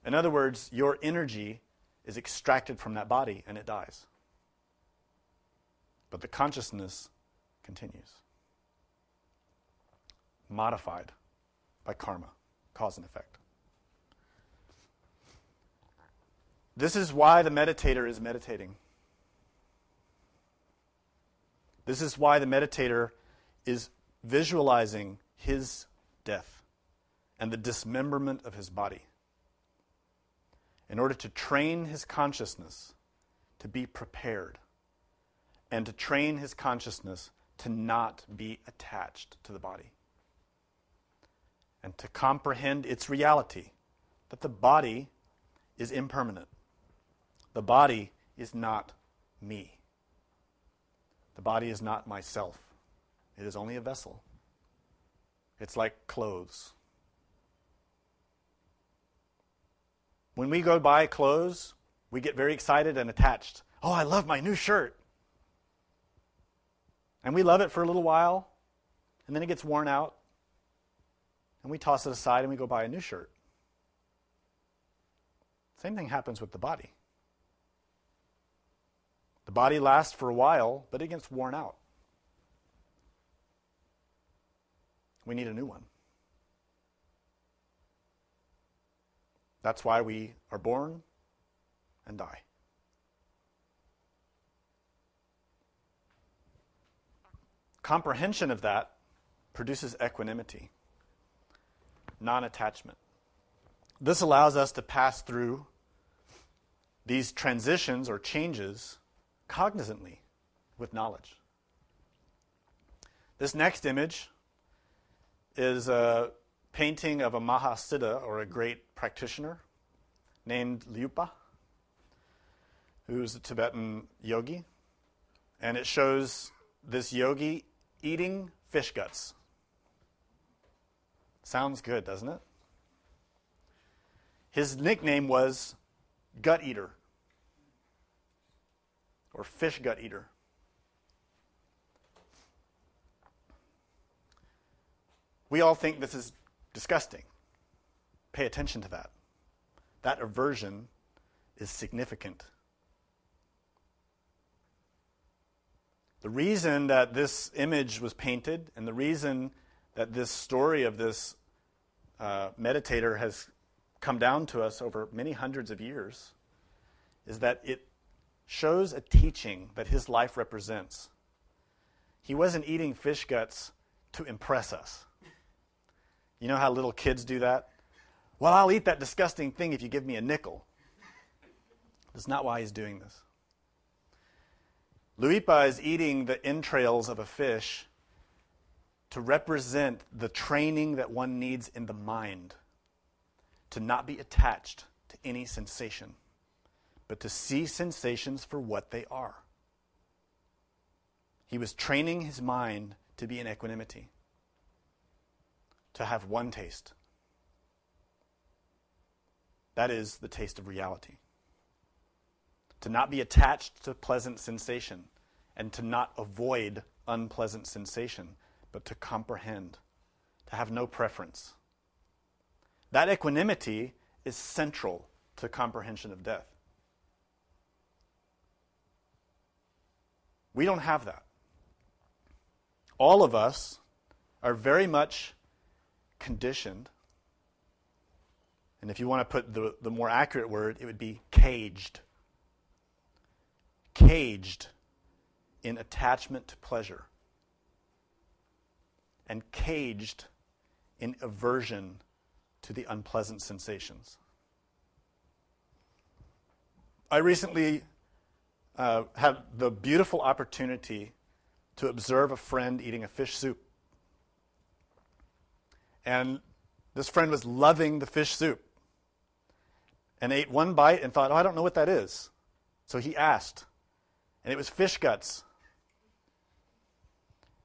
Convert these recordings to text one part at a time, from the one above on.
In other words, your energy is extracted from that body and it dies. But the consciousness continues. Modified by karma, cause and effect. This is why the meditator is meditating. This is why the meditator is visualizing his death and the dismemberment of his body in order to train his consciousness to be prepared and to train his consciousness to not be attached to the body and to comprehend its reality, that the body is impermanent. The body is not me. The body is not myself. It is only a vessel. It's like clothes. When we go buy clothes, we get very excited and attached. Oh, I love my new shirt. And we love it for a little while, and then it gets worn out, and we toss it aside and we go buy a new shirt. Same thing happens with the body. The body lasts for a while, but it gets worn out. We need a new one. That's why we are born and die. Comprehension of that produces equanimity, non-attachment. This allows us to pass through these transitions or changes cognizantly with knowledge. This next image is a painting of a Mahasiddha, or a great practitioner, named Liupa, who's a Tibetan yogi. And it shows this yogi eating fish guts. Sounds good, doesn't it? His nickname was Gut Eater, or Fish Gut Eater. We all think this is disgusting. Pay attention to that. That aversion is significant. The reason that this image was painted and the reason that this story of this meditator has come down to us over many hundreds of years is that it shows a teaching that his life represents. He wasn't eating fish guts to impress us. You know how little kids do that? Well, I'll eat that disgusting thing if you give me a nickel. That's not why he's doing this. Luipa is eating the entrails of a fish to represent the training that one needs in the mind to not be attached to any sensation, but to see sensations for what they are. He was training his mind to be in equanimity, to have one taste. That is the taste of reality. To not be attached to pleasant sensation and to not avoid unpleasant sensation, but to comprehend, to have no preference. That equanimity is central to comprehension of death. We don't have that. All of us are very much conditioned, and if you want to put the more accurate word, it would be caged. Caged in attachment to pleasure, and caged in aversion to the unpleasant sensations. I recently had the beautiful opportunity to observe a friend eating a fish soup. And this friend was loving the fish soup and ate one bite and thought, oh, I don't know what that is. So he asked, and it was fish guts.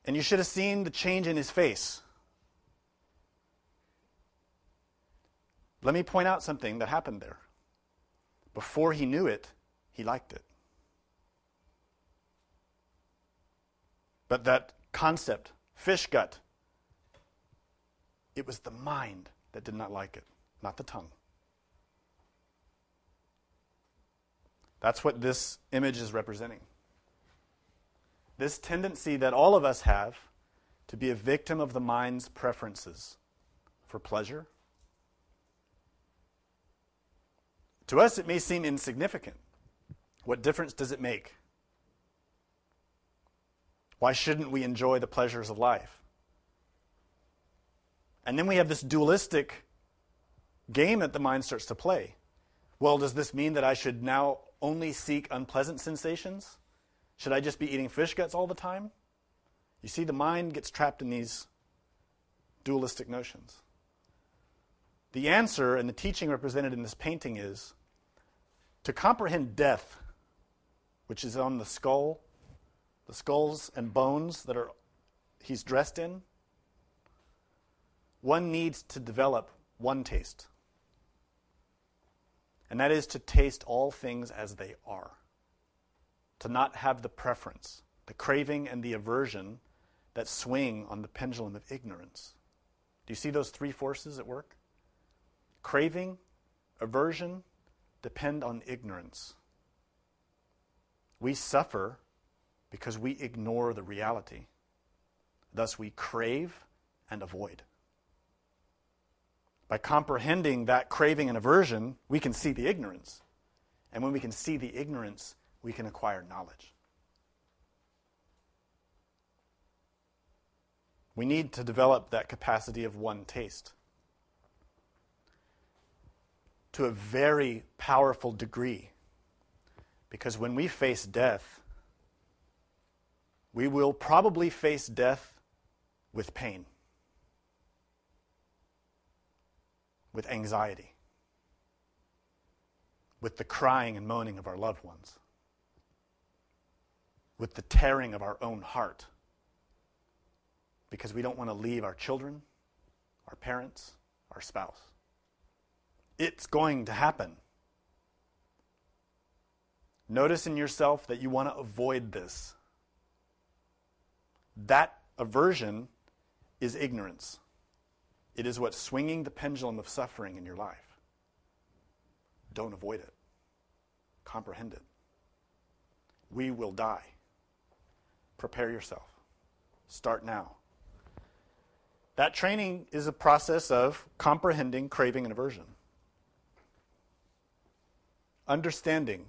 And you should have seen the change in his face. Let me point out something that happened there. Before he knew it, he liked it. But that concept, fish gut, it was the mind that did not like it, not the tongue. That's what this image is representing. This tendency that all of us have to be a victim of the mind's preferences for pleasure. To us, it may seem insignificant. What difference does it make? Why shouldn't we enjoy the pleasures of life? And then we have this dualistic game that the mind starts to play. Well, does this mean that I should now only seek unpleasant sensations? Should I just be eating fish guts all the time? You see, the mind gets trapped in these dualistic notions. The answer and the teaching represented in this painting is to comprehend death, which is on the skull, the skulls and bones that he's dressed in. One needs to develop one taste. And that is to taste all things as they are. To not have the preference, the craving and the aversion that swing on the pendulum of ignorance. Do you see those three forces at work? Craving, aversion, depend on ignorance. We suffer because we ignore the reality. Thus we crave and avoid. By comprehending that craving and aversion, we can see the ignorance. And when we can see the ignorance, we can acquire knowledge. We need to develop that capacity of one taste to a very powerful degree. Because when we face death, we will probably face death with pain, with anxiety, with the crying and moaning of our loved ones, with the tearing of our own heart, because we don't want to leave our children, our parents, our spouse. It's going to happen. Notice in yourself that you want to avoid this. That aversion is ignorance. It is what's swinging the pendulum of suffering in your life. Don't avoid it. Comprehend it. We will die. Prepare yourself. Start now. That training is a process of comprehending craving and aversion. Understanding.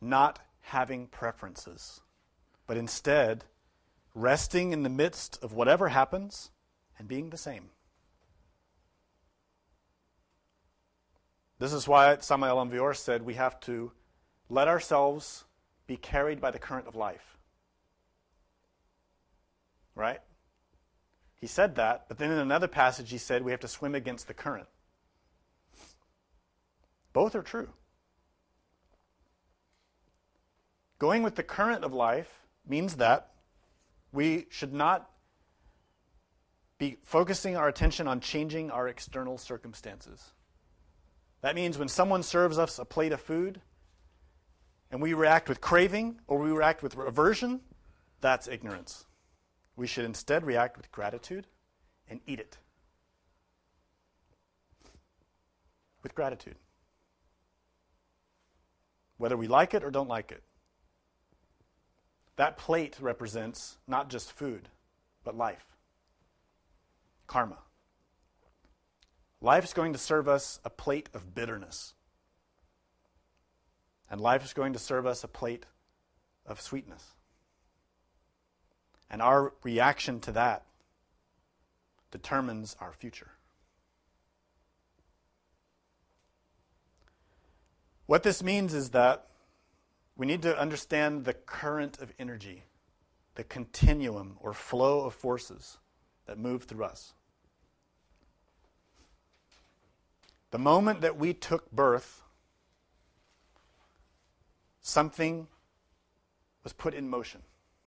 Not having preferences, but instead resting in the midst of whatever happens and being the same. This is why Samael Aun said we have to let ourselves be carried by the current of life. Right? He said that, but then in another passage he said we have to swim against the current. Both are true. Going with the current of life means that we should not be focusing our attention on changing our external circumstances. That means when someone serves us a plate of food and we react with craving or we react with aversion, that's ignorance. We should instead react with gratitude and eat it. With gratitude. Whether we like it or don't like it. That plate represents not just food, but life. Karma. Life is going to serve us a plate of bitterness. And life is going to serve us a plate of sweetness. And our reaction to that determines our future. What this means is that we need to understand the current of energy, the continuum or flow of forces that move through us. The moment that we took birth, something was put in motion.